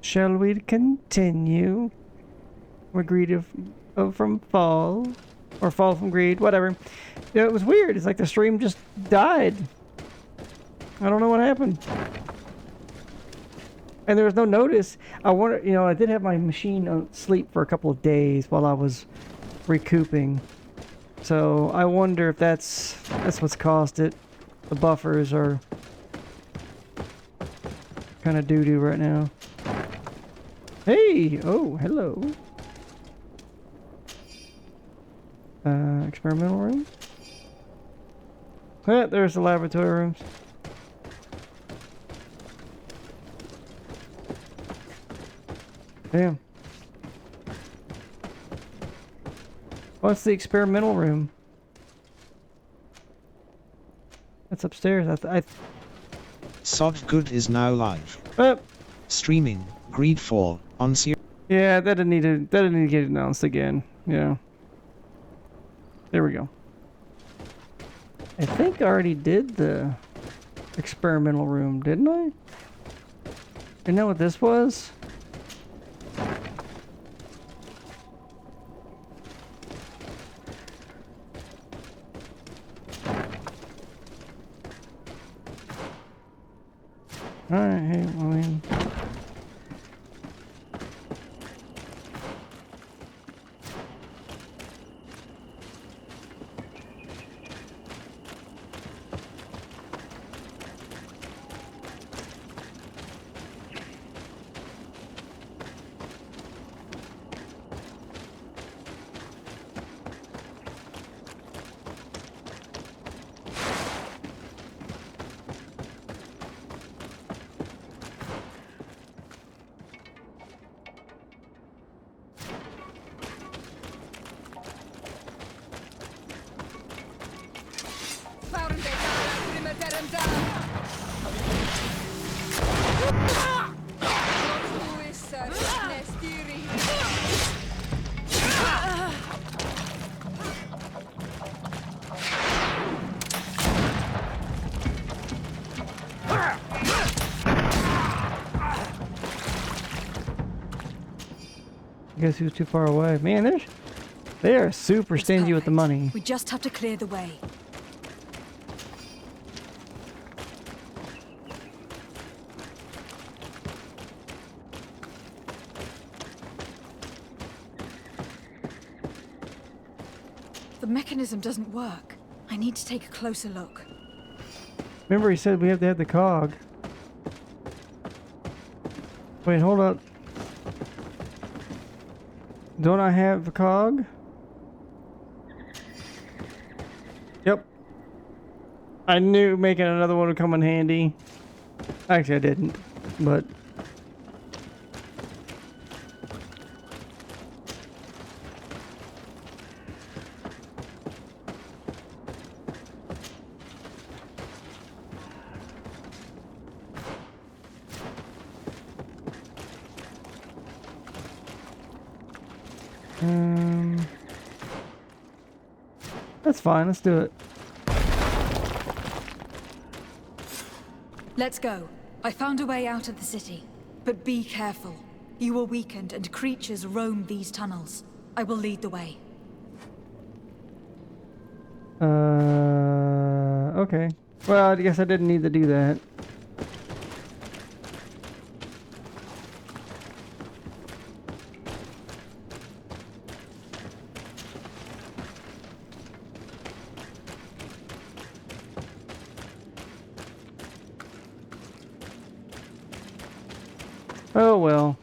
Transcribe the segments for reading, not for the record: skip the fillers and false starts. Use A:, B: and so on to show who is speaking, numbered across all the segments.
A: Shall we continue? We're greedy from fall. Or fall from greed, whatever. Yeah, it was weird. It's like the stream just died. I don't know what happened. And there was no notice. I wonder, you know, I did have my machine on sleep for a couple of days while I was recouping. So I wonder if that's what's caused it. The buffers are kind of doo-doo right now. Hey! Oh, hello. Experimental room? There's the laboratory rooms. Damn. What's the experimental room? That's upstairs.
B: Sod Good is now live. Streaming Greedfall on Sirius.
A: Yeah, that didn't need to get announced again. Yeah. There we go. I think I already did the experimental room, didn't I? You know what this was? Alright, hey, I mean... I guess he was too far away. Man, they are super stingy with the money.
C: We just have to clear the way. The mechanism doesn't work. I need to take a closer look.
A: Remember he said we have to have the cog. Wait, hold up. Don't I have the cog? Yep. I knew making another one would come in handy. Actually, I didn't, but... That's fine, let's do it.
C: Let's go. I found a way out of the city. But be careful. You are weakened and creatures roam these tunnels. I will lead the way.
A: Okay. Well, I guess I didn't need to do that. Oh well.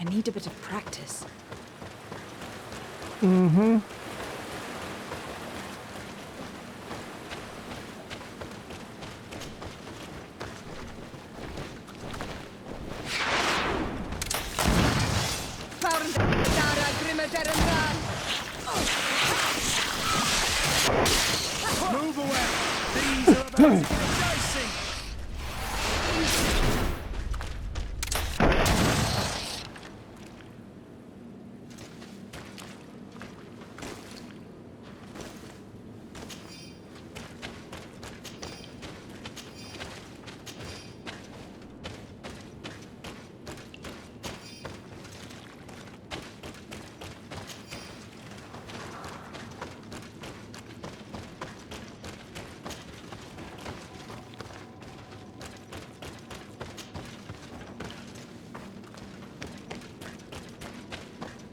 C: need a bit of practice.
A: Mm-hmm.
D: Move away! These are about to get dicey!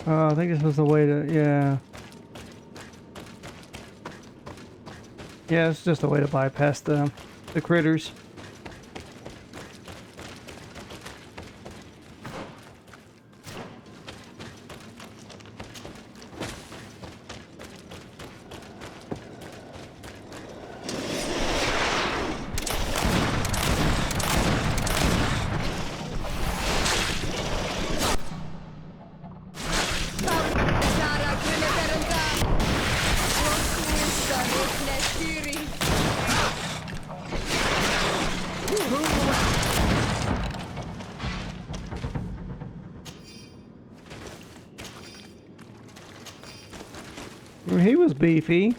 A: Oh, I think this was the way to, yeah. Yeah, it's just a way to bypass the critters. He was beefy.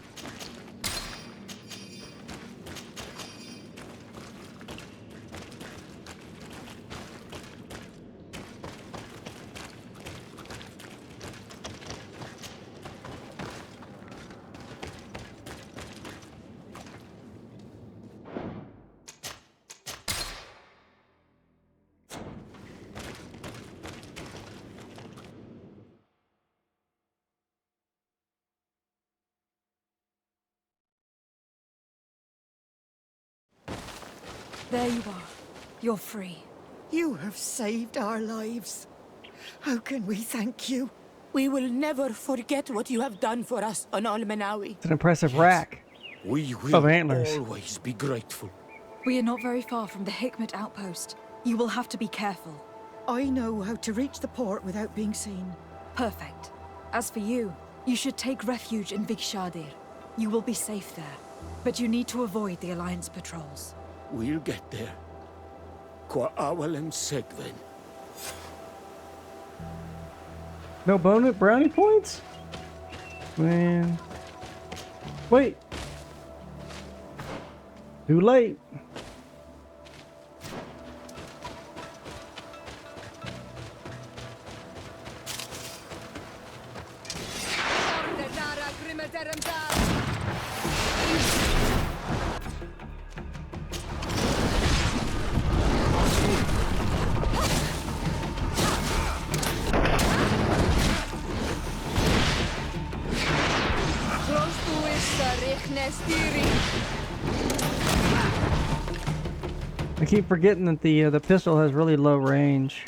C: There you are. You're free.
E: You have saved our lives. How can we thank you?
F: We will never forget what you have done for us on Almenawi.
A: It's an impressive rack
D: We will
A: of antlers.
D: always be grateful.
C: We are not very far from the Hikmet outpost. You will have to be careful.
E: I know how to reach the port without being seen.
C: Perfect. As for you, you should take refuge in Vikshadir. You will be safe there. But you need to avoid the Alliance patrols.
D: We'll get there. Qua awal and segven.
A: No bonus brownie points? Man. Wait. Too late. I keep forgetting that the pistol has really low range.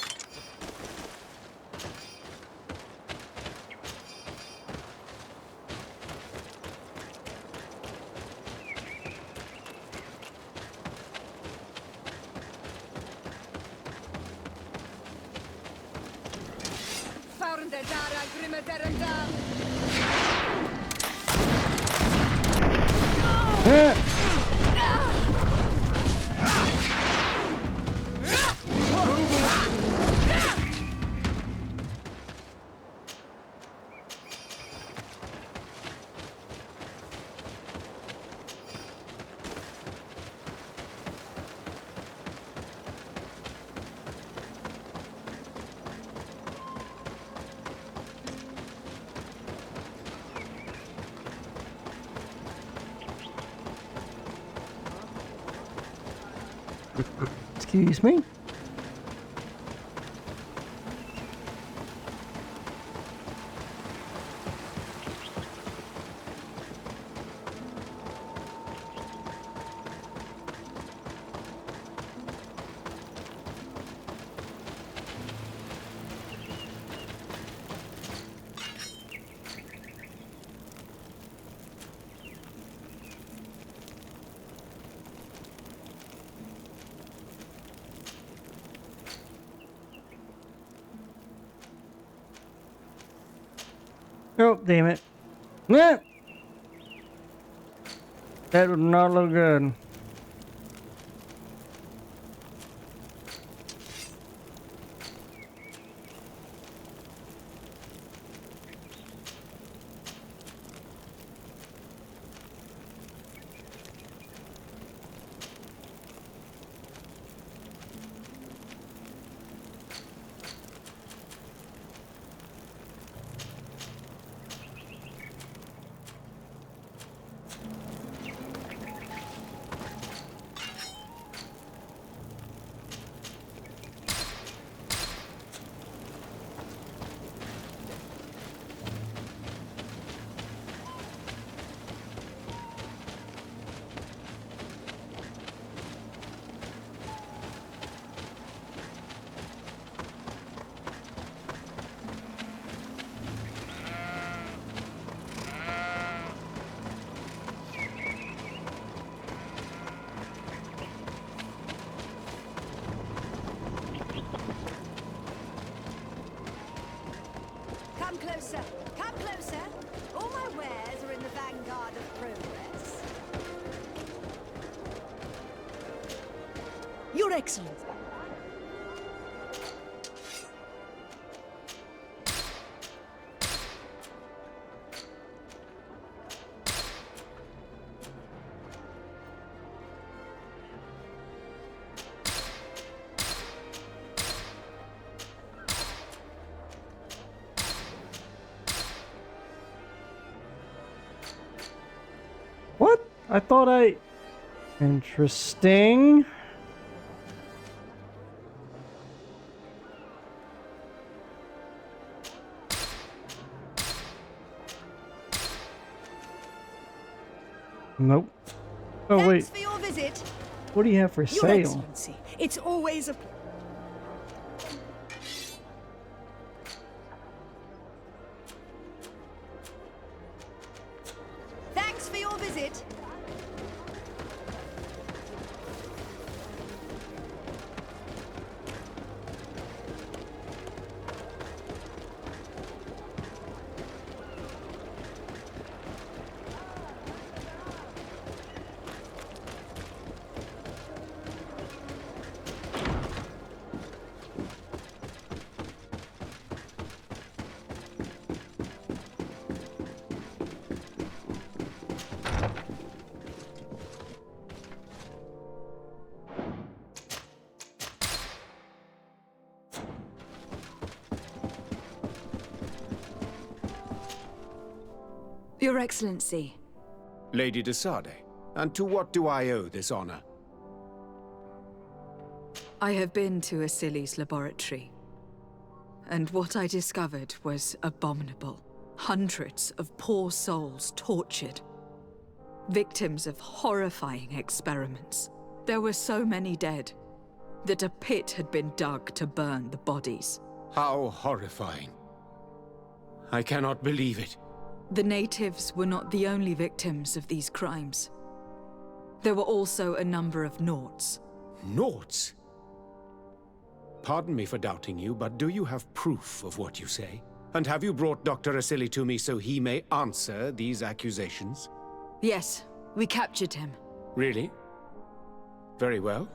A: Excuse me. Oh, damn it. Yeah. That would not look good.
G: Come closer. Come closer. All my wares are in the vanguard of progress.
C: Your Excellency.
A: What? I thought I... Interesting. Nope. Oh,
G: Thanks
A: wait.
G: for your visit.
A: What do you have for
C: Your
A: sale?
C: Excellency. It's always a...
G: Thanks for your visit.
C: Your Excellency.
D: Lady de Sade, and to what do I owe this honor?
C: I have been to Asili's laboratory, and what I discovered was abominable. Hundreds of poor souls tortured, victims of horrifying experiments. There were so many dead that a pit had been dug to burn the bodies.
D: How horrifying. I cannot believe it.
C: The natives were not the only victims of these crimes. There were also a number of Nauts.
D: Nauts? Pardon me for doubting you, but do you have proof of what you say? And have you brought Dr. Asili to me so he may answer these accusations?
C: Yes, we captured him.
D: Really? Very well.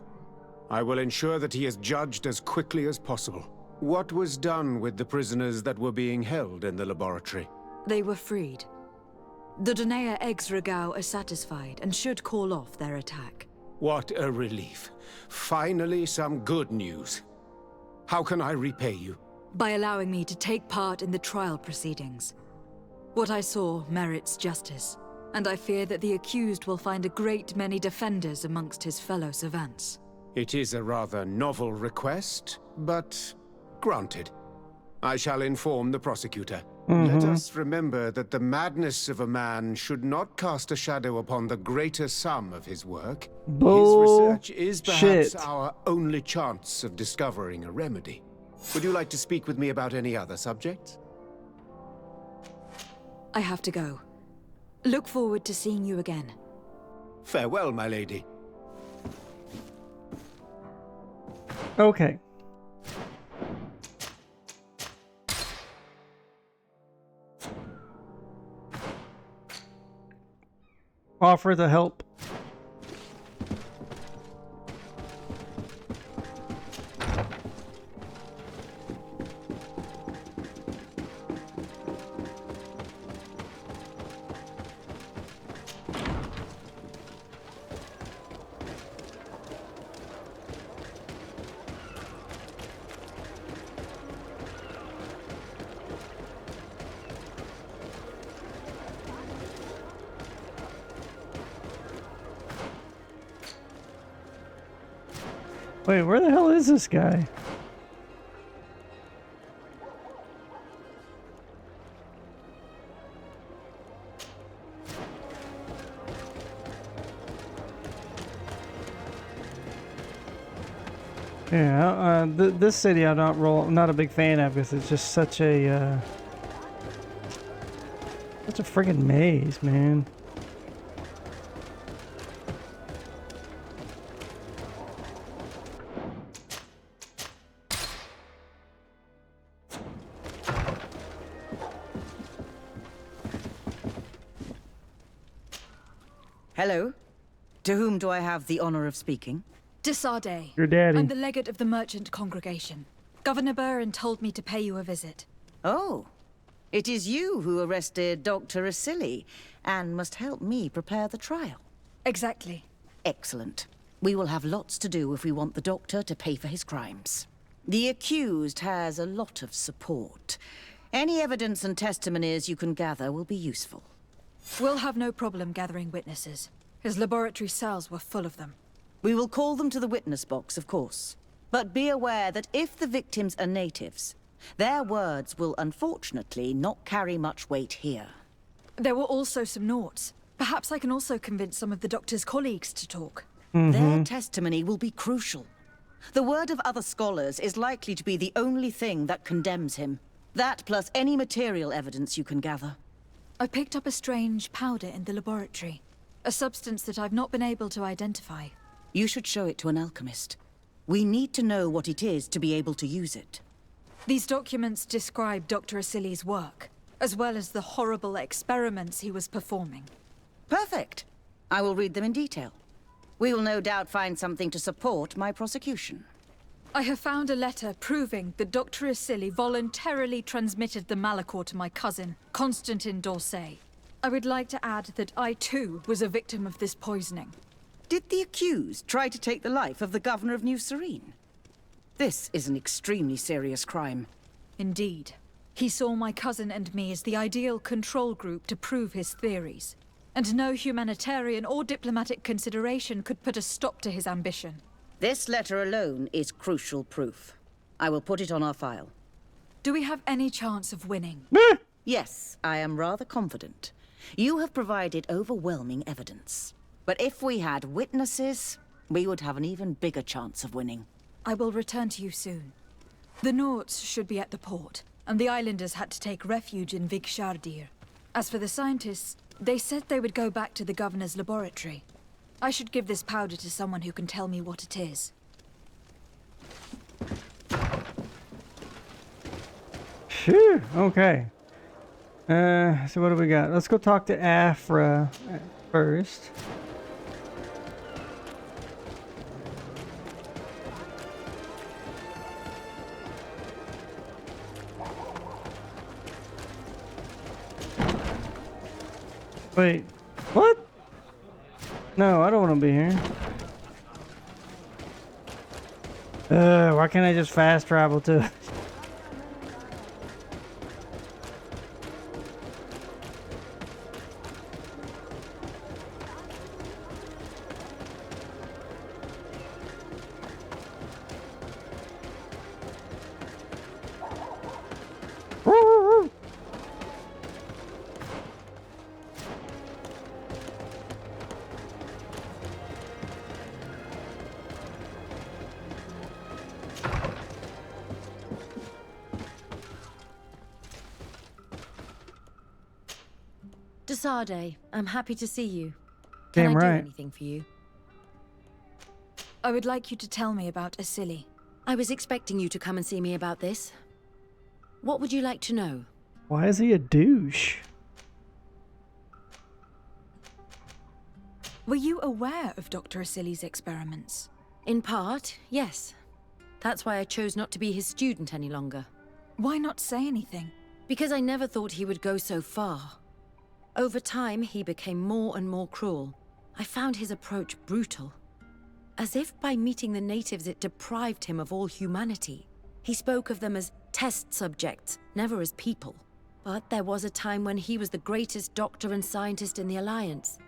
D: I will ensure that he is judged as quickly as possible. What was done with the prisoners that were being held in the laboratory?
C: They were freed. The Donea ex-Regao are satisfied and should call off their attack.
D: What a relief. Finally, some good news. How can I repay you?
C: By allowing me to take part in the trial proceedings. What I saw merits justice, and I fear that the accused will find a great many defenders amongst his fellow savants.
D: It is a rather novel request, but granted. I shall inform the prosecutor. Let us remember that the madness of a man should not cast a shadow upon the greater sum of his work. His research is perhaps our only chance of discovering a remedy. Would you like to speak with me about any other subjects?
C: I have to go. Look forward to seeing you again.
D: Farewell, my lady.
A: Okay. offer the help. Wait, where the hell is this guy? Yeah, this city I'm not a big fan of because it's just such a friggin' maze, man.
H: Hello. To whom do I have the honor of speaking?
C: Desade.
A: Your daddy.
C: I'm the legate of the merchant congregation. Governor Burren told me to pay you a visit.
H: Oh. It is you who arrested Dr. Asili and must help me prepare the trial.
C: Exactly.
H: Excellent. We will have lots to do if we want the doctor to pay for his crimes. The accused has a lot of support. Any evidence and testimonies you can gather will be useful.
C: We'll have no problem gathering witnesses. His laboratory cells were full of them.
H: We will call them to the witness box, of course. But be aware that if the victims are natives, their words will unfortunately not carry much weight here.
C: There were also some Nauts. Perhaps I can also convince some of the doctor's colleagues to talk.
H: Their testimony will be crucial. The word of other scholars is likely to be the only thing that condemns him. That plus any material evidence you can gather.
C: I picked up a strange powder in the laboratory. A substance that I've not been able to identify.
H: You should show it to an alchemist. We need to know what it is to be able to use it.
C: These documents describe Dr. Asili's work, as well as the horrible experiments he was performing.
H: Perfect. I will read them in detail. We will no doubt find something to support my prosecution.
C: I have found a letter proving that Dr. Asili voluntarily transmitted the Malachor to my cousin, Constantin d'Orsay. I would like to add that I too was a victim of this poisoning.
H: Did the accused try to take the life of the governor of New Serene? This is an extremely serious crime.
C: Indeed. He saw my cousin and me as the ideal control group to prove his theories. And no humanitarian or diplomatic consideration could put a stop to his ambition.
H: This letter alone is crucial proof. I will put it on our file.
C: Do we have any chance of winning?
H: Yes, I am rather confident. You have provided overwhelming evidence. But if we had witnesses, we would have an even bigger chance of winning.
C: I will return to you soon. The Nauts should be at the port, and the islanders had to take refuge in Vigshardir. As for the scientists, they said they would go back to the governor's laboratory. I should give this powder to someone who can tell me what it is.
A: Phew, okay. So what do we got? Let's go talk to Afra first. Wait, what? No, I don't want to be here. Why can't I just fast travel to?
I: Desade, I'm happy to see you.
A: Damn
I: Can I do
A: right.
I: anything for you?
C: I would like you to tell me about Asili.
I: I was expecting you to come and see me about this. What would you like to know?
A: Why is he a douche?
J: Were you aware of Dr. Asili's experiments?
I: In part, yes. That's why I chose not to be his student any longer.
J: Why not say anything?
I: Because I never thought he would go so far. Over time, he became more and more cruel. I found his approach brutal. As if by meeting the natives it deprived him of all humanity. He spoke of them as test subjects, never as people. But there was a time when he was the greatest doctor and scientist in the Alliance.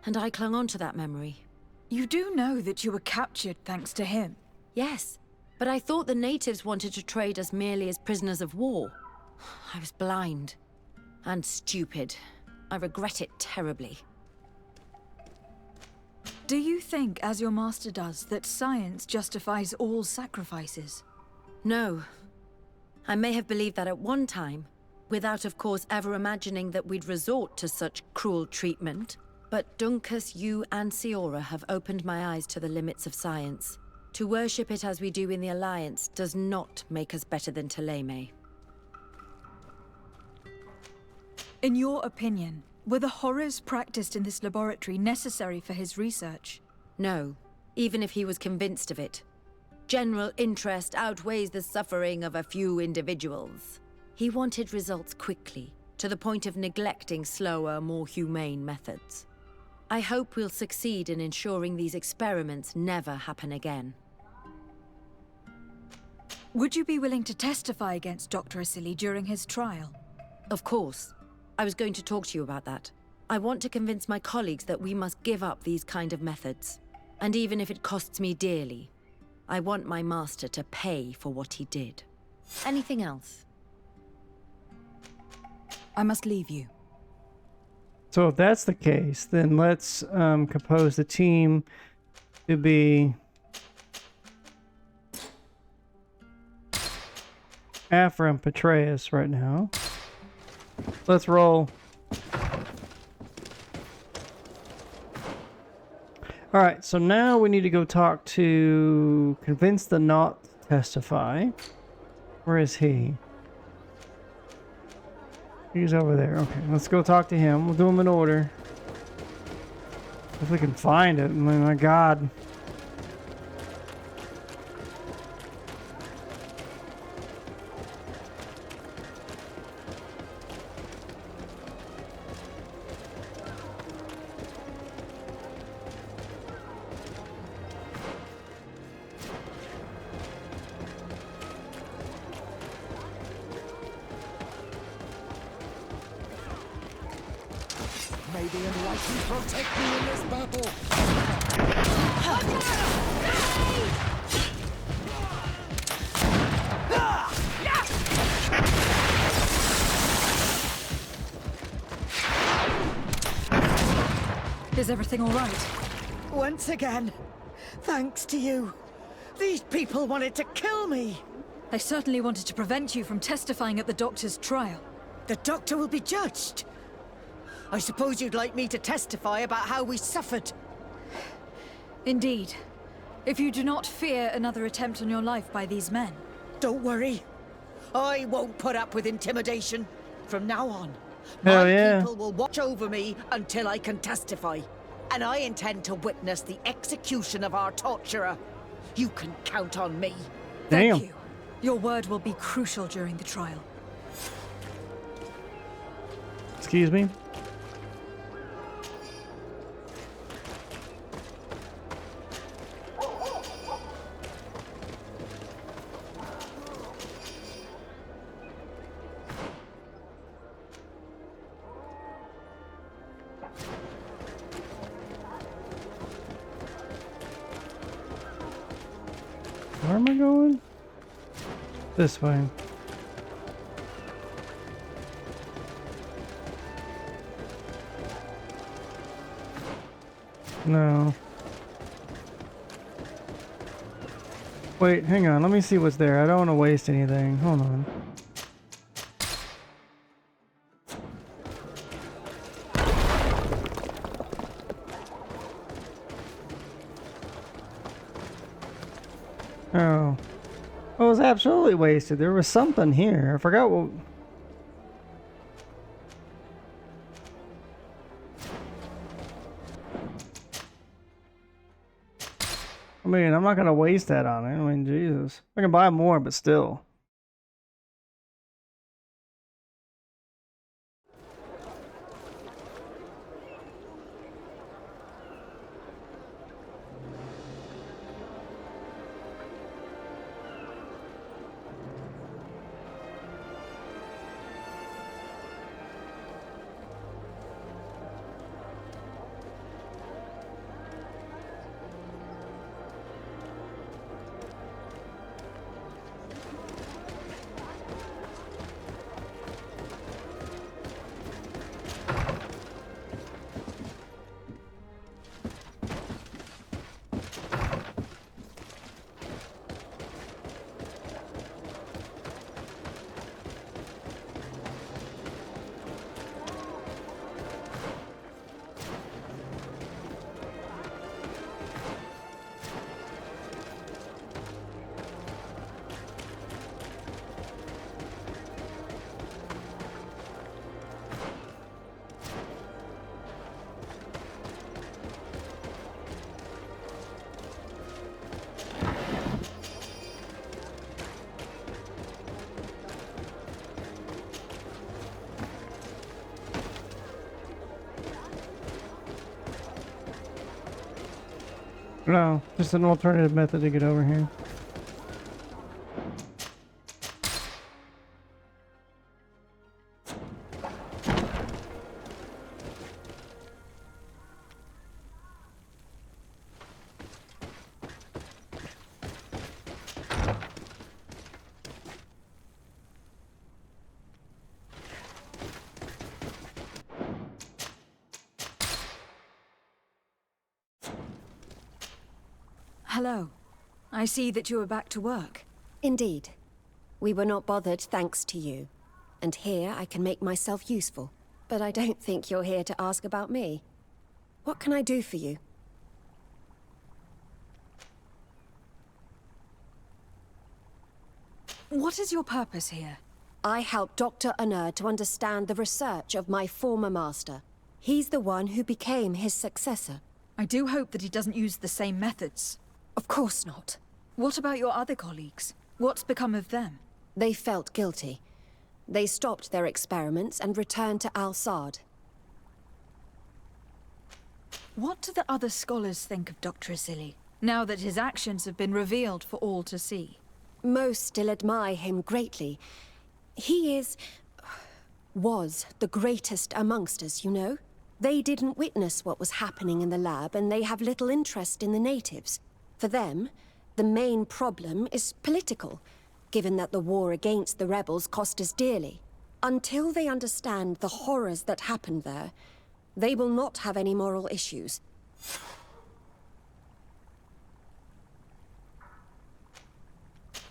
I: And I clung on to that memory.
J: You do know that you were captured thanks to him?
I: Yes, but I thought the natives wanted to trade us merely as prisoners of war. I was blind. And stupid. I regret it terribly.
J: Do you think, as your master does, that science justifies all sacrifices?
I: No. I may have believed that at one time, without of course ever imagining that we'd resort to such cruel treatment. But Dunkus, you and Siora have opened my eyes to the limits of science. To worship it as we do in the Alliance does not make us better than Thélème.
J: In your opinion, were the horrors practiced in this laboratory necessary for his research?
I: No, even if he was convinced of it. General interest outweighs the suffering of a few individuals. He wanted results quickly, to the point of neglecting slower, more humane methods. I hope we'll succeed in ensuring these experiments never happen again.
J: Would you be willing to testify against Dr. Asili during his trial?
I: Of course. I was going to talk to you about that. I want to convince my colleagues that we must give up these kind of methods. And even if it costs me dearly, I want my master to pay for what he did. Anything else?
J: I must leave you.
A: So if that's the case, then let's compose the team to be Afra and Petraeus right now. Let's roll. Alright, so now we need to go talk to... convince the not to testify. Where is he? He's over there. Okay, let's go talk to him. We'll do them in order. If we can find it. I mean, my God.
E: May the Enlightened protect me in this battle!
J: Is everything all right?
E: Once again, thanks to you. These people wanted to kill me.
J: They certainly wanted to prevent you from testifying at the doctor's trial.
E: The doctor will be judged. I suppose you'd like me to testify about how we suffered.
J: Indeed. If you do not fear another attempt on your life by these men.
E: Don't worry. I won't put up with intimidation. From now on,
A: Hell
E: my
A: yeah.
E: people will watch over me until I can testify. And I intend to witness the execution of our torturer. You can count on me.
A: Damn.
J: Thank you. Your word will be crucial during the trial.
A: Excuse me? Where am I going? This way. No. Wait, hang on. Let me see what's there. I don't want to waste anything. Hold on. Oh. It was absolutely wasted. There was something here. I forgot what... I mean, I'm not gonna waste that on it. I mean, Jesus. I can buy more, but still. No, just an alternative method to get over here.
J: Hello. I see that you are back to work.
K: Indeed. We were not bothered thanks to you. And here I can make myself useful. But I don't think you're here to ask about me. What can I do for you?
J: What is your purpose here?
K: I helped Dr. Tonor to understand the research of my former master. He's the one who became his successor.
J: I do hope that he doesn't use the same methods.
K: Of course not.
J: What about your other colleagues? What's become of them?
K: They felt guilty. They stopped their experiments and returned to Al-Sad.
J: What do the other scholars think of Dr. Asili, now that his actions have been revealed for all to see?
K: Most still admire him greatly. He was the greatest amongst us, you know? They didn't witness what was happening in the lab, and they have little interest in the natives. For them, the main problem is political, given that the war against the rebels cost us dearly. Until they understand the horrors that happened there, they will not have any moral issues.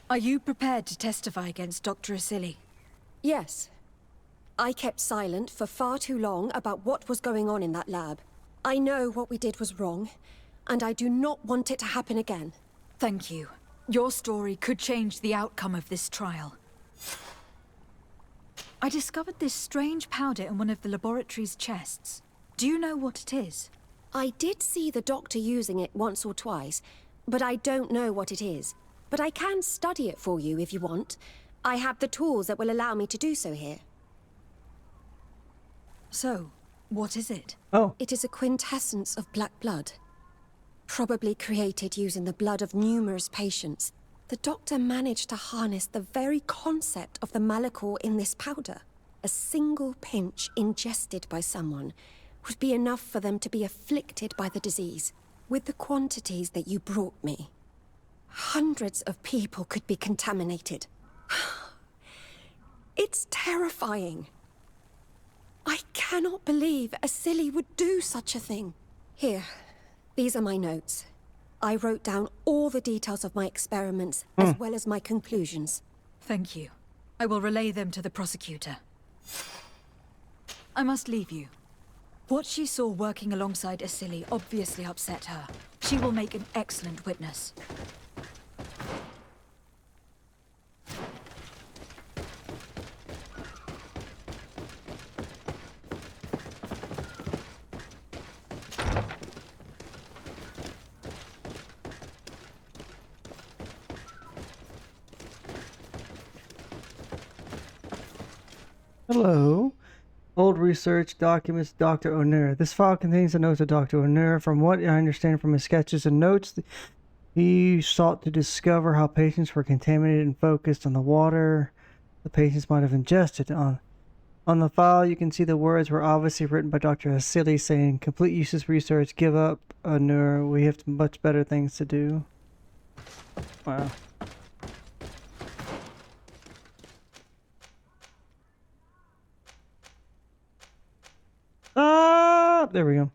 J: Are you prepared to testify against Dr. Asili?
K: Yes. I kept silent for far too long about what was going on in that lab. I know what we did was wrong, and I do not want it to happen again.
J: Thank you. Your story could change the outcome of this trial. I discovered this strange powder in one of the laboratory's chests. Do you know what it is?
K: I did see the doctor using it once or twice, but I don't know what it is. But I can study it for you if you want. I have the tools that will allow me to do so here.
J: So, what is it?
A: Oh.
K: It is a quintessence of black blood. Probably created using the blood of numerous patients. The doctor managed to harness the very concept of the Malachor in this powder. A single pinch ingested by someone would be enough for them to be afflicted by the disease. With the quantities that you brought me, hundreds of people could be contaminated. It's terrifying. I cannot believe Asili would do such a thing. Here, these are my notes. I wrote down all the details of my experiments, as well as my conclusions.
J: Thank you. I will relay them to the prosecutor. I must leave you. What she saw working alongside Asili obviously upset her. She will make an excellent witness.
A: Hello. Old research documents, Dr. Tonor. This file contains the notes of Dr. Tonor. From what I understand from his sketches and notes, he sought to discover how patients were contaminated and focused on the water the patients might have ingested. On the file, you can see the words were obviously written by Dr. Hasili saying, complete useless research, give up, Tonor. We have much better things to do. Wow. Ah, there we go.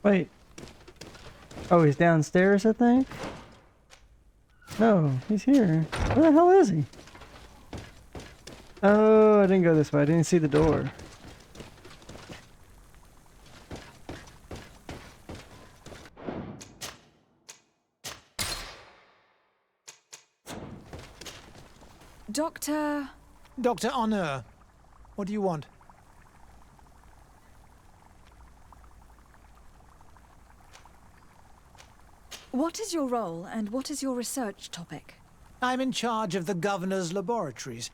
A: Wait. Oh, he's downstairs, I think? No, he's here. Where the hell is he? Oh, I didn't go this way. I didn't see the door.
J: Doctor
L: Tonor, what do you want?
J: What is your role and what is your research topic?
L: I'm in charge of the governor's laboratories.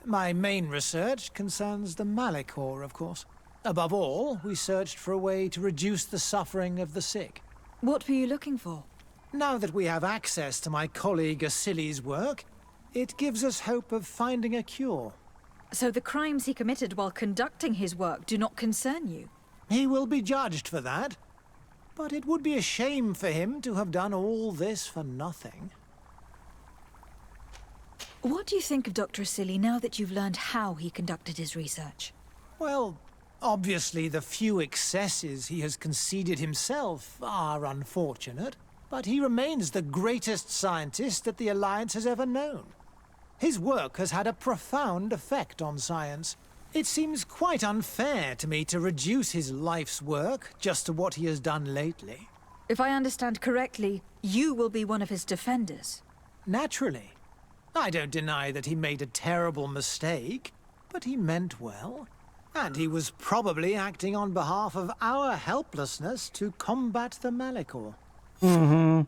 L: My main research concerns the Malicor, of course. Above all, we searched for a way to reduce the suffering of the sick.
J: What were you looking for?
L: Now that we have access to my colleague Asili's work, it gives us hope of finding a cure.
J: So the crimes he committed while conducting his work do not concern you?
L: He will be judged for that. But it would be a shame for him to have done all this for nothing.
J: What do you think of Dr. Asili now that you've learned how he conducted his research?
L: Well, obviously the few excesses he has conceded himself are unfortunate, but he remains the greatest scientist that the Alliance has ever known. His work has had a profound effect on science. It seems quite unfair to me to reduce his life's work just to what he has done lately.
J: If I understand correctly, you will be one of his defenders.
L: Naturally. I don't deny that he made a terrible mistake, but he meant well. And he was probably acting on behalf of our helplessness to combat the Malicor.
A: Mm-hmm.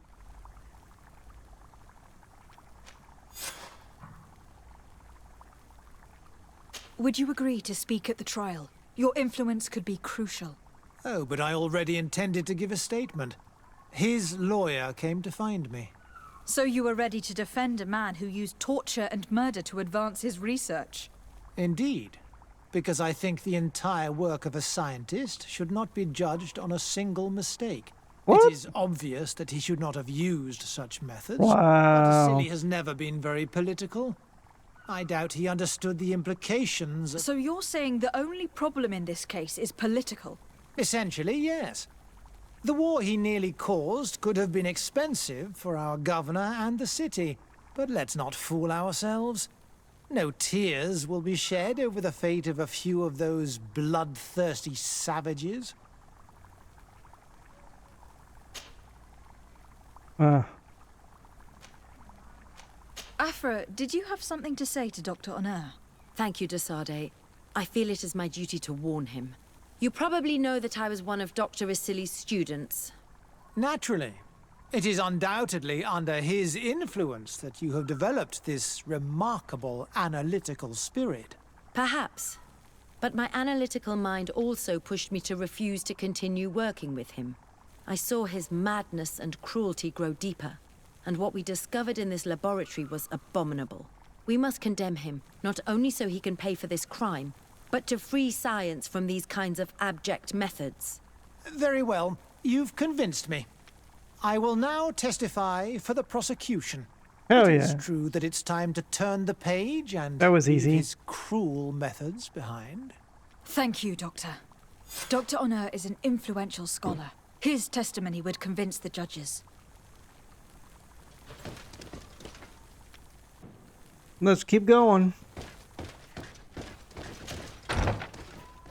J: Would you agree to speak at the trial? Your influence could be crucial.
L: Oh, but I already intended to give a statement. His lawyer came to find me.
J: So you were ready to defend a man who used torture and murder to advance his research?
L: Indeed. Because I think the entire work of a scientist should not be judged on a single mistake. It is obvious that he should not have used such methods.
A: Wow.
L: But Asili has never been very political. I doubt he understood the implications.
J: So you're saying the only problem in this case is political?
L: Essentially, yes. The war he nearly caused could have been expensive for our governor and the city. But let's not fool ourselves. No tears will be shed over the fate of a few of those bloodthirsty savages.
J: Afra, did you have something to say to Dr. Tonor?
I: Thank you, Desade. I feel it is my duty to warn him. You probably know that I was one of Dr. Asili's students.
L: Naturally. It is undoubtedly under his influence that you have developed this remarkable analytical spirit.
I: Perhaps. But my analytical mind also pushed me to refuse to continue working with him. I saw his madness and cruelty grow deeper, and what we discovered in this laboratory was abominable. We must condemn him, not only so he can pay for this crime, but to free science from these kinds of abject methods.
L: Very well. You've convinced me. I will now testify for the prosecution.
A: Hell
L: It is
A: yeah.
L: true that it's time to turn the page and
A: That was
L: leave
A: easy.
L: his cruel methods behind.
J: Thank you, Doctor. Dr. Tonor is an influential scholar. His testimony would convince the judges.
A: Let's keep going.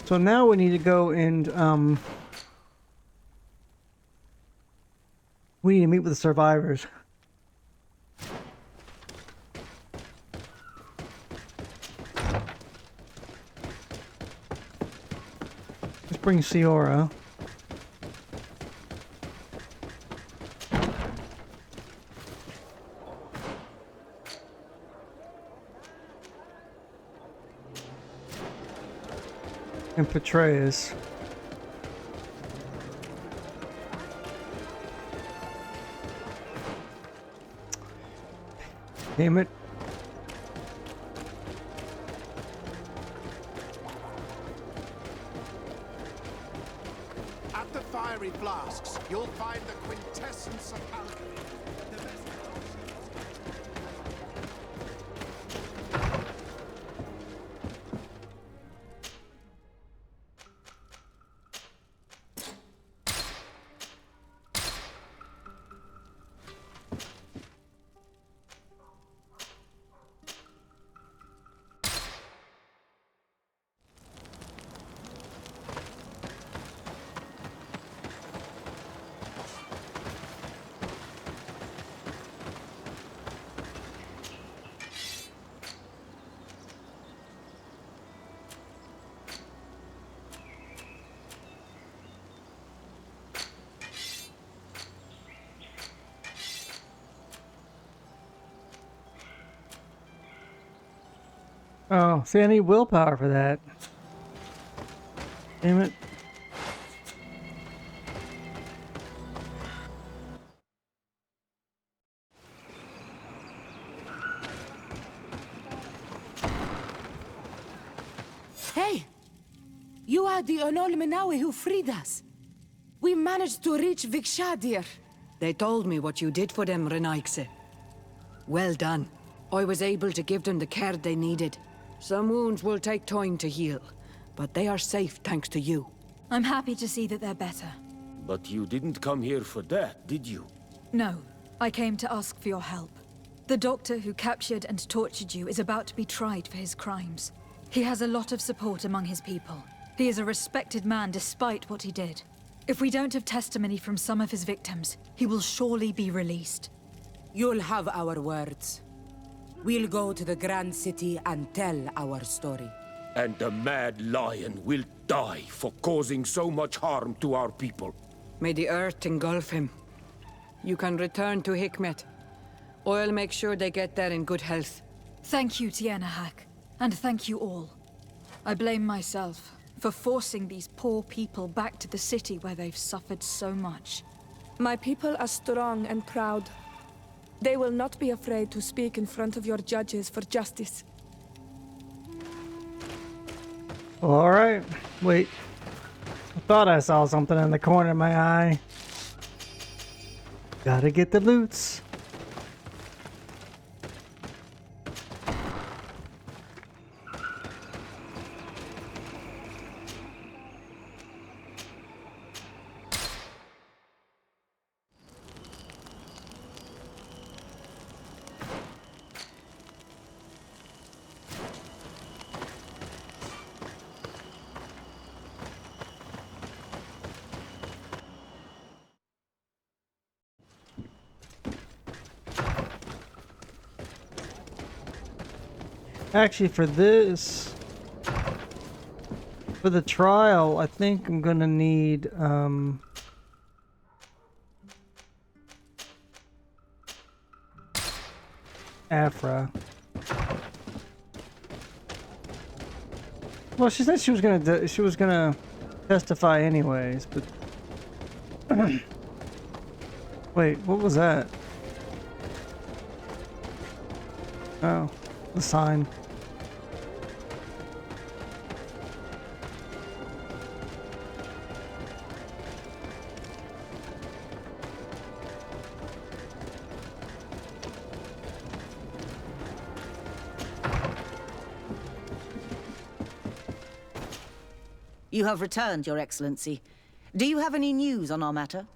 A: So now we need to go and we need to meet with the survivors. Let's bring Ciora. and Petraeus. Damn it.
M: At the fiery flasks, you'll find the quintessence of alchemy. The best
A: Oh, see, I need willpower for that. Damn it.
F: Hey! You are the Onol Menawi who freed us. We managed to reach Vikshadir.
C: They told me what you did for them, Renaikse. Well done. I was able to give them the care they needed. Some wounds will take time to heal, but they are safe thanks to you.
J: I'm happy to see that they're better.
N: But you didn't come here for that, did you?
J: No, I came to ask for your help. The doctor who captured and tortured you is about to be tried for his crimes. He has a lot of support among his people. He is a respected man despite what he did. If we don't have testimony from some of his victims, he will surely be released.
F: You'll have our words. We'll go to the Grand City and tell our story.
N: And the Mad Lion will die for causing so much harm to our people.
C: May the earth engulf him. You can return to Hikmet. I'll make sure they get there in good health.
J: Thank you, Tienahak, and thank you all. I blame myself for forcing these poor people back to the city where they've suffered so much.
O: My people are strong and proud. They will not be afraid to speak in front of your judges for justice.
A: All right. Wait. I thought I saw something in the corner of my eye. Gotta get the loots. Actually, for this, for the trial, I think I'm gonna need, Afra. Well, she said she was gonna testify anyways, but wait, what was that? Oh, the sign.
H: You have returned, Your Excellency. Do you have any news on our matter?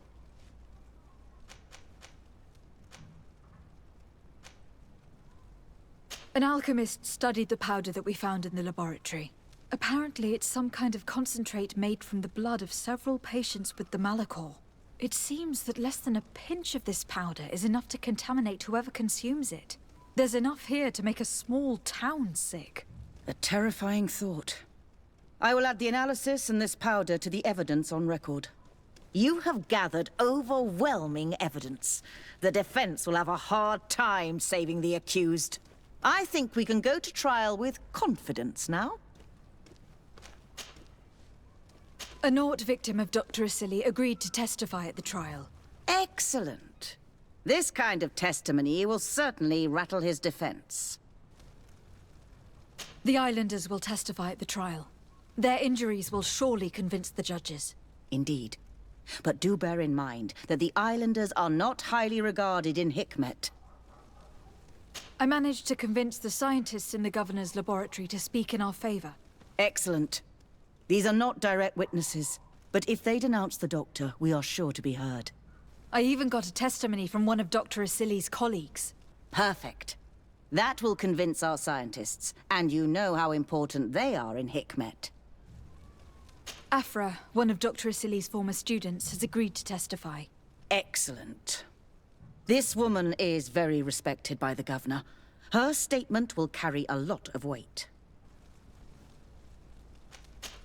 J: An alchemist studied the powder that we found in the laboratory. Apparently, it's some kind of concentrate made from the blood of several patients with the Malachor. It seems that less than a pinch of this powder is enough to contaminate whoever consumes it. There's enough here to make a small town sick.
H: A terrifying thought. I will add the analysis and this powder to the evidence on record. You have gathered overwhelming evidence. The defense will have a hard time saving the accused. I think we can go to trial with confidence now.
J: A Nort victim of Dr. Asili agreed to testify at the trial.
H: Excellent. This kind of testimony will certainly rattle his defense.
J: The islanders will testify at the trial. Their injuries will surely convince the judges.
H: Indeed. But do bear in mind that the islanders are not highly regarded in Hikmet.
J: I managed to convince the scientists in the governor's laboratory to speak in our favor.
H: Excellent. These are not direct witnesses, but if they denounce the doctor, we are sure to be heard.
J: I even got a testimony from one of Dr. Asili's colleagues.
H: Perfect. That will convince our scientists, and you know how important they are in Hikmet.
J: Afra, one of Dr. Asili's former students, has agreed to testify.
H: Excellent. This woman is very respected by the governor. Her statement will carry a lot of weight.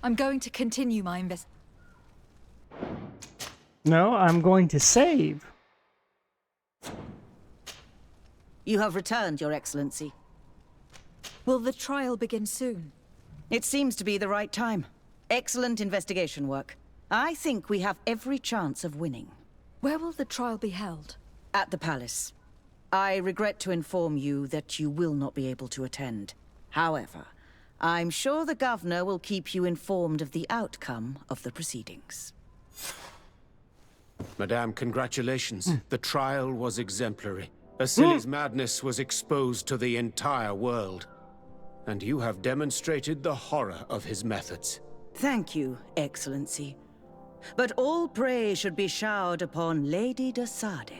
J: I'm going to continue my
A: No, I'm going to save.
H: You have returned, Your Excellency.
J: Will the trial begin soon?
H: It seems to be the right time. Excellent investigation work. I think we have every chance of winning.
J: Where will the trial be held?
H: At the palace. I regret to inform you that you will not be able to attend. However, I'm sure the governor will keep you informed of the outcome of the proceedings.
D: Madame, congratulations. The trial was exemplary. Asili's madness was exposed to the entire world. And you have demonstrated the horror of his methods.
H: Thank you, Excellency. But all praise should be showered upon Lady de Sade.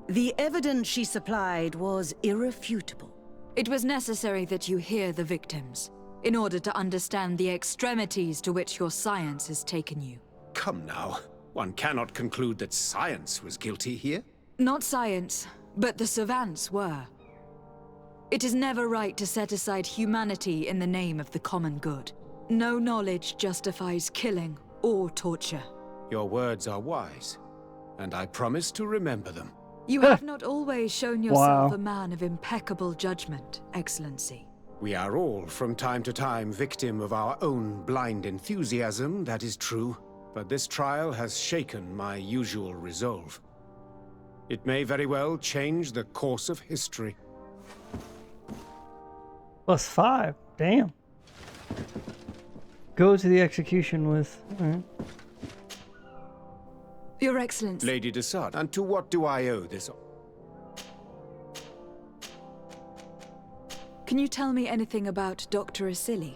H: The evidence she supplied was irrefutable.
J: It was necessary that you hear the victims, in order to understand the extremities to which your science has taken you.
D: Come now. One cannot conclude that science was guilty here.
J: Not science, but the savants were. It is never right to set aside humanity in the name of the common good. No knowledge justifies killing or torture.
D: Your words are wise, and I promise to remember them.
J: You have not always shown yourself
A: Wow.
J: a man of impeccable judgment, Excellency.
D: We are all, from time to time, victim of our own blind enthusiasm, that is true. But this trial has shaken my usual resolve. It may very well change the course of history.
A: +5. Damn. Go to the execution with... Alright.
J: Your Excellency.
D: Lady de Sade, and to what do I owe this?
J: Can you tell me anything about Dr. Asili?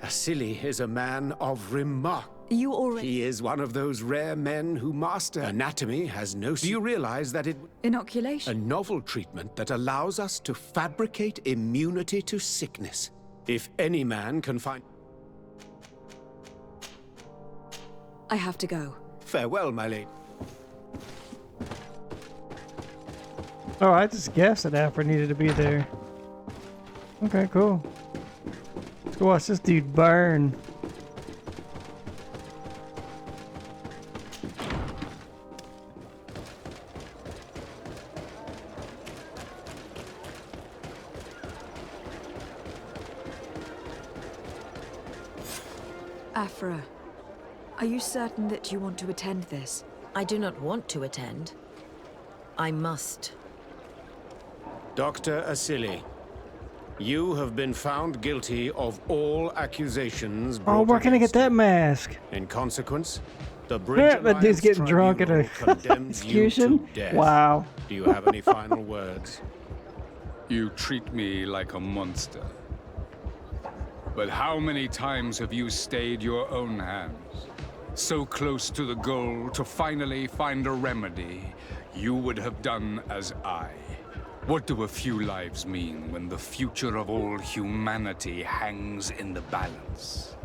D: Asili is a man of remark.
J: You already...
D: He is one of those rare men who master anatomy, has no... Do you realize that it...
J: Inoculation?
D: A novel treatment that allows us to fabricate immunity to sickness. If any man can find...
J: I have to go.
D: Farewell, my lady.
A: Oh, I just guessed that Afra needed to be there. Okay, cool. Let's go watch this dude burn.
J: Afra, are you certain that you want to attend this?
I: I do not want to attend. I must.
D: Dr. Asili, you have been found guilty of all accusations brought
A: Oh, where can I get that mask?
D: In consequence, the
A: Yeah,
D: Bridge
A: that dude's getting drunk at a
D: condemns you
A: execution?
D: to death.
A: Wow.
D: Do you have any final words?
P: You treat me like a monster. But how many times have you stayed your own hands? So close to the goal to finally find a remedy, you would have done as I. What do a few lives mean when the future of all humanity hangs in the balance?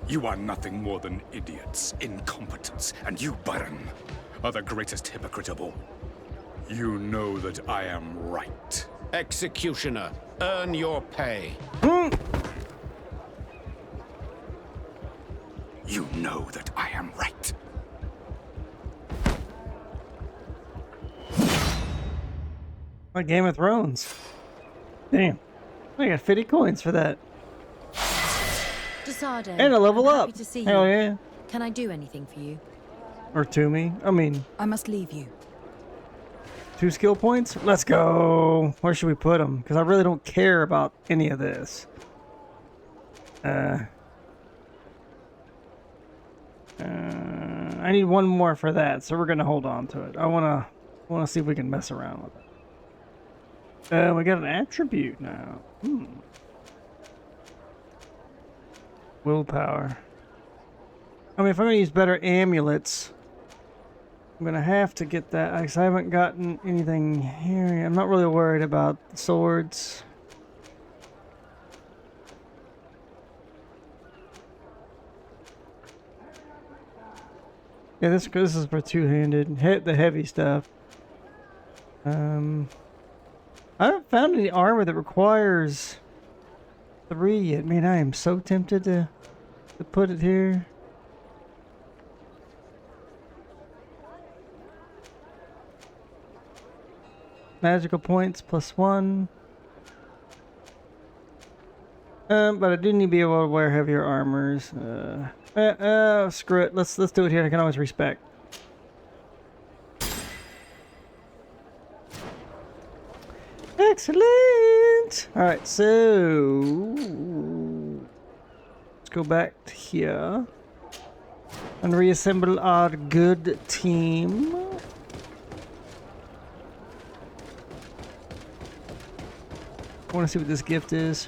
P: You are nothing more than idiots, incompetents, and you, Baron, are the greatest hypocrite of all. You know that I am right.
D: Executioner, earn your pay.
P: You know that I am right.
A: Like Game of Thrones. Damn. I got 50 coins for that.
I: Desade,
A: And a level
I: I'm
A: up.
I: happy to see
A: Hell
I: you.
A: yeah.
I: Can I do anything for you?
A: Or to me? I mean...
J: I must leave you.
A: 2 skill points? Let's go! Where should we put them? Because I really don't care about any of this. I need 1 more for that, so we're gonna hold on to it. I wanna see if we can mess around with it. We got an attribute now. Willpower. I mean, if I'm gonna use better amulets, I'm gonna have to get that, because I haven't gotten anything here. I'm not really worried about the swords. Yeah, this is for two-handed. Hit the heavy stuff. I haven't found any armor that requires 3 yet. Man, I am so tempted to put it here. Magical points +1. But I do need to be able to wear heavier armors. Screw it. Let's do it here. I can always respec. Excellent. All right, so let's go back to here and reassemble our good team. I want to see what this gift is.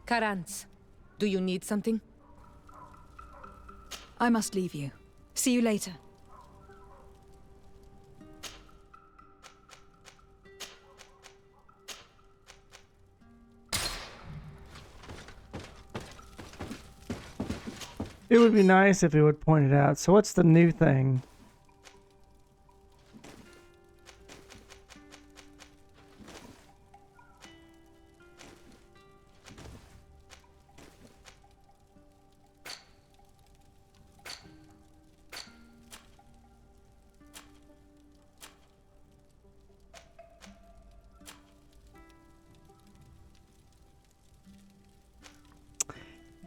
F: Karans, do you need something?
J: I must leave you. See you later.
A: It would be nice if it would point it out. So what's the new thing?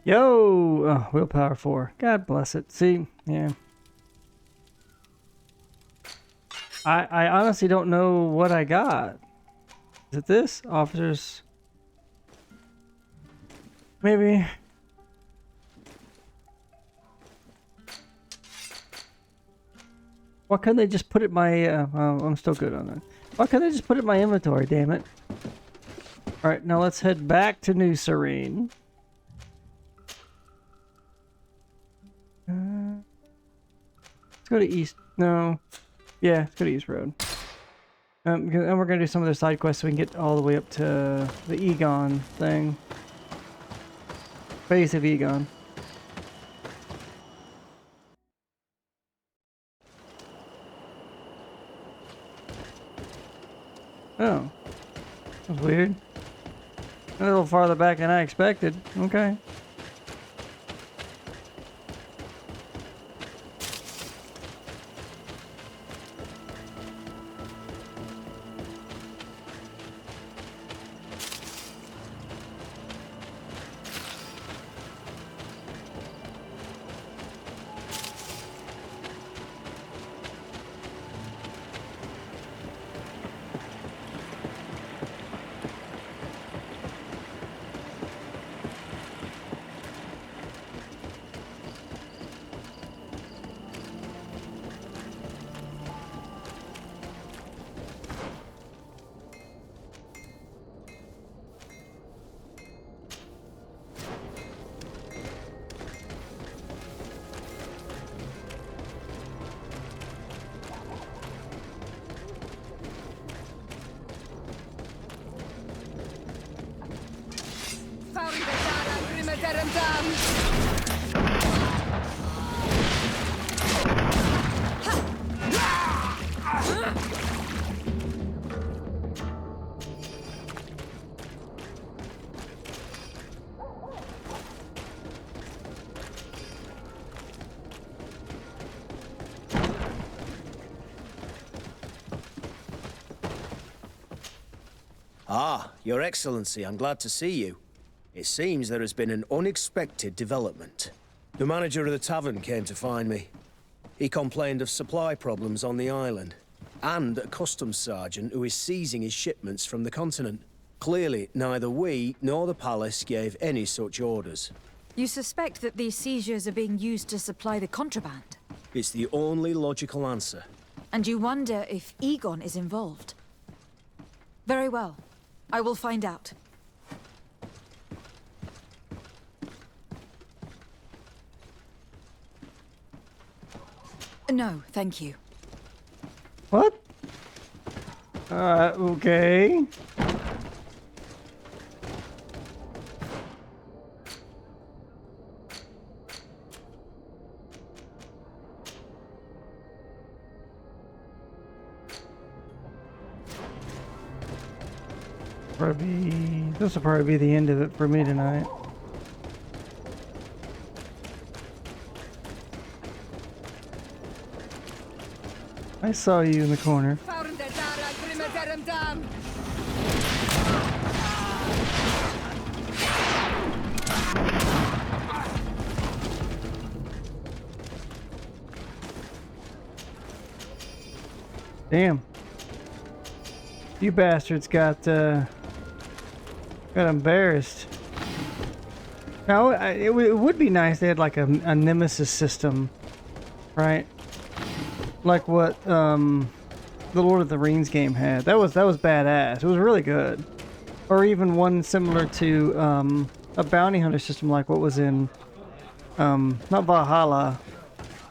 A: Yo! Oh, willpower 4. God bless it. See? Yeah. I honestly don't know what I got. Is it this? Officers? Maybe. Why couldn't they just put it in my... I'm still good on that. Why couldn't they just put it in my inventory, damn it? Alright, now let's head back to New Serene. Let's go to East. No. Yeah, let's go to East Road. And we're going to do some of their side quests so we can get all the way up to the Egon thing. Base of Egon. Oh. That was weird. A little farther back than I expected. Okay.
Q: Ah, Your Excellency, I'm glad to see you. It seems there has been an unexpected development. The manager of the tavern came to find me. He complained of supply problems on the island, and a customs sergeant who is seizing his shipments from the continent. Clearly, neither we nor the palace gave any such orders.
J: You suspect that these seizures are being used to supply the contraband?
Q: It's the only logical answer.
J: And you wonder if Egon is involved? Very well. I will find out. No, thank you.
A: What? Okay. This will probably be the end of it for me tonight. I saw you in the corner. Damn. You bastards got embarrassed. Now, it would be nice if they had like a nemesis system, right? Like what the Lord of the Rings game had. That was badass. It was really good. Or even one similar to a bounty hunter system, like what was in not Valhalla,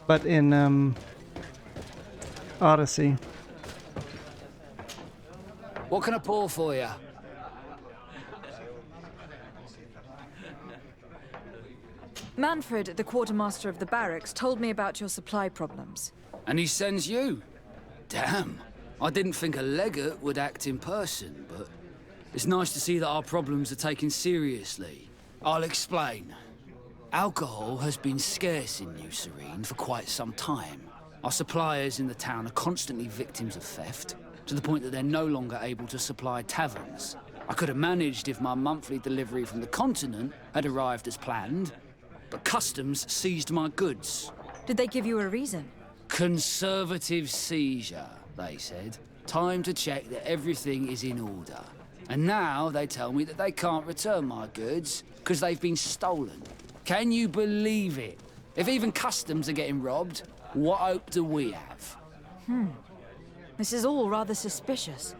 A: but in Odyssey.
R: What can I pour for you?
J: Manfred, the quartermaster of the barracks, told me about your supply problems.
R: And he sends you? Damn. I didn't think a legate would act in person, but it's nice to see that our problems are taken seriously. I'll explain. Alcohol has been scarce in New Serene for quite some time. Our suppliers in the town are constantly victims of theft, to the point that they're no longer able to supply taverns. I could have managed if my monthly delivery from the continent had arrived as planned, but customs seized my goods.
J: Did they give you a reason?
R: Conservative seizure, they said. Time to check that everything is in order. And now they tell me that they can't return my goods because they've been stolen. Can you believe it? If even customs are getting robbed, what hope do we have?
J: This is all rather suspicious.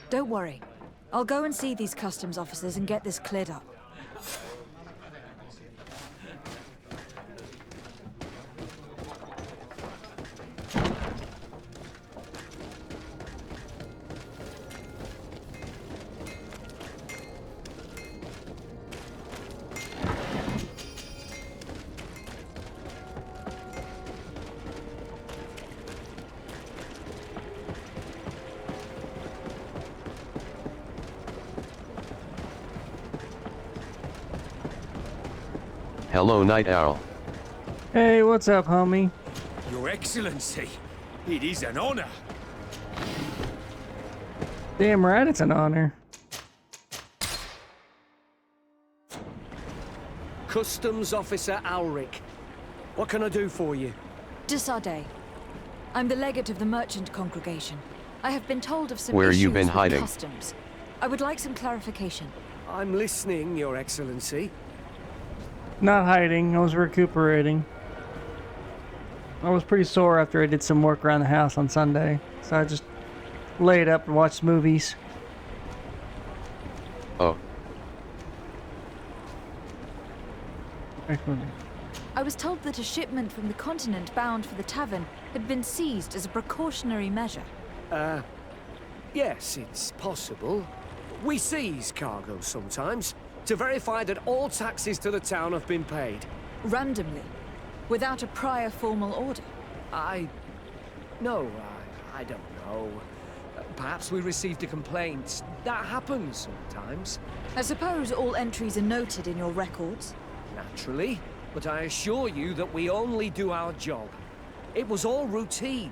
J: Don't worry. I'll go and see these customs officers and get this cleared up.
S: Hello, Night Owl.
A: Hey, what's up, homie?
N: Your Excellency, it is an honor.
A: Damn right, it's an honor.
T: Customs Officer Alric. What can I do for you?
J: Desade. I'm the legate of the merchant congregation. I have been told of some
S: Where
J: issues
S: you been
J: with
S: hiding?
J: customs. I would like some clarification.
T: I'm listening, Your Excellency.
A: Not hiding, I was recuperating. I was pretty sore after I did some work around the house on Sunday, so I just laid up and watched movies.
S: Oh.
J: I was told that a shipment from the continent bound for the tavern had been seized as a precautionary measure.
T: Yes, it's possible. We seize cargo sometimes, to verify that all taxes to the town have been paid.
J: Randomly? Without a prior formal order?
T: No, I don't know. Perhaps we received a complaint. That happens sometimes.
J: I suppose all entries are noted in your records?
T: Naturally, but I assure you that we only do our job. It was all routine.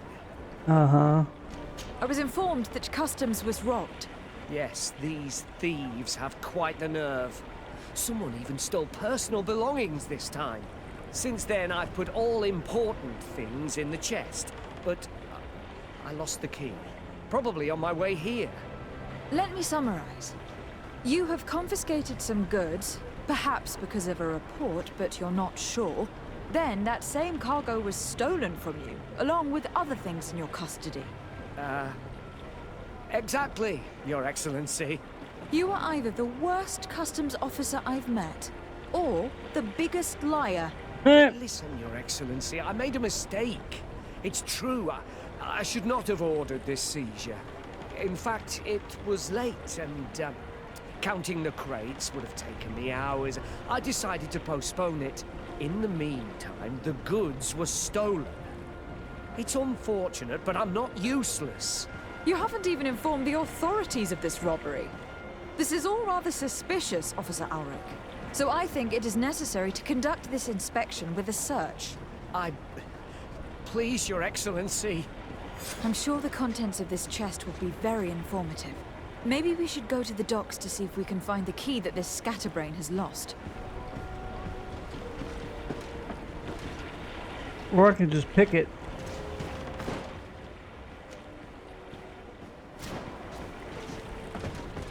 A: Uh-huh.
J: I was informed that customs was robbed.
T: Yes, these thieves have quite the nerve. Someone even stole personal belongings this time. Since then, I've put all important things in the chest. But I lost the key. Probably on my way here.
J: Let me summarize. You have confiscated some goods, perhaps because of a report, but you're not sure. Then that same cargo was stolen from you, along with other things in your custody.
T: Exactly, Your Excellency.
J: You are either the worst customs officer I've met, or the biggest liar.
T: Listen, Your Excellency, I made a mistake. It's true, I should not have ordered this seizure. In fact, it was late, and counting the crates would have taken me hours. I decided to postpone it. In the meantime, the goods were stolen. It's unfortunate, but I'm not useless.
J: You haven't even informed the authorities of this robbery. This is all rather suspicious, Officer Ulrich. So I think it is necessary to conduct this inspection with a search.
T: Please, Your Excellency.
J: I'm sure the contents of this chest will be very informative. Maybe we should go to the docks to see if we can find the key that this scatterbrain has lost.
A: Or I can just pick it.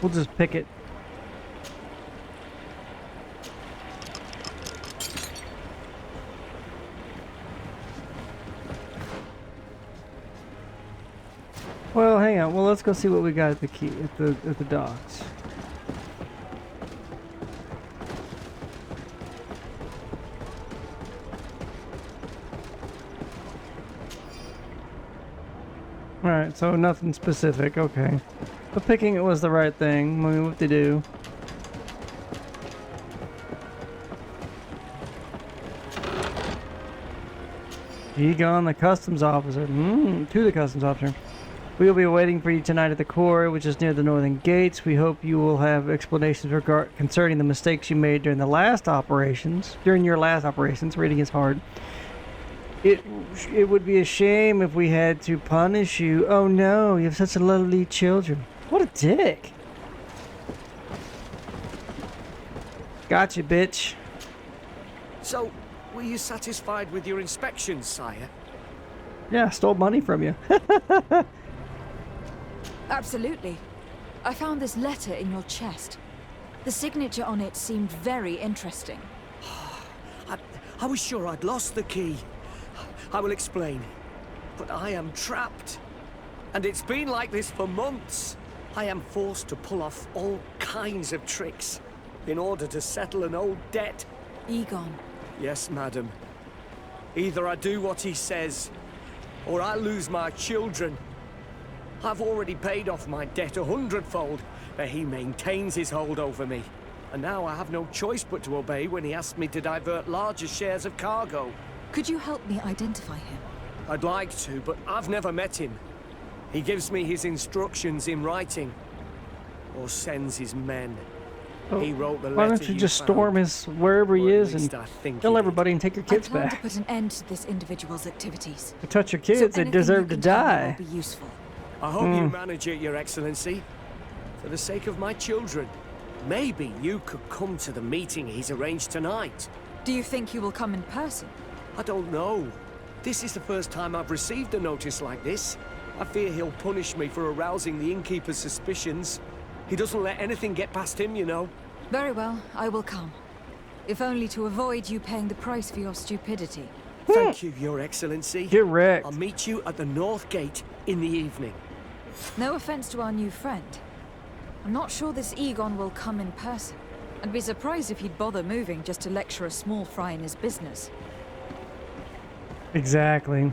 A: We'll just pick it. Well, hang on. Well, let's go see what we got at the key at the docks. All right, so nothing specific. Okay, but picking it was the right thing. I mean, what to do? Egon, the customs officer. To the customs officer. We will be waiting for you tonight at the quarry, which is near the northern gates. We hope you will have explanations concerning the mistakes you made during the last operations. During your last operations, reading is hard. It would be a shame if we had to punish you. Oh no, you have such lovely children. What a dick. Gotcha, bitch.
T: So, were you satisfied with your inspection, sire?
A: Yeah, I stole money from you.
J: Absolutely. I found this letter in your chest. The signature on it seemed very interesting.
T: I was sure I'd lost the key. I will explain. But I am trapped. And it's been like this for months. I am forced to pull off all kinds of tricks in order to settle an old debt.
J: Egon.
T: Yes, madam. Either I do what he says, or I lose my children. I've already paid off my debt 100-fold, but he maintains his hold over me. And now I have no choice but to obey when he asks me to divert larger shares of cargo.
J: Could you help me identify him?
T: I'd like to, but I've never met him. He gives me his instructions in writing, or sends his men.
A: Oh,
T: He wrote the letter.
A: why don't you just storm his wherever he is and kill everybody and take your kids
J: I plan
A: back?
J: to put an end to this individual's activities.
A: To touch your kids, they deserve to die.
J: Will be useful.
T: I hope you manage it, Your Excellency. For the sake of my children, maybe you could come to the meeting he's arranged tonight.
J: Do you think he will come in person?
T: I don't know. This is the first time I've received a notice like this. I fear he'll punish me for arousing the innkeeper's suspicions. He doesn't let anything get past him, you know.
J: Very well, I will come. If only to avoid you paying the price for your stupidity.
T: Thank you, Your Excellency.
A: Get wrecked.
T: I'll meet you at the North Gate in the evening.
J: No offense to our new friend. I'm not sure this Egon will come in person. I'd be surprised if he'd bother moving just to lecture a small fry in his business.
A: Exactly.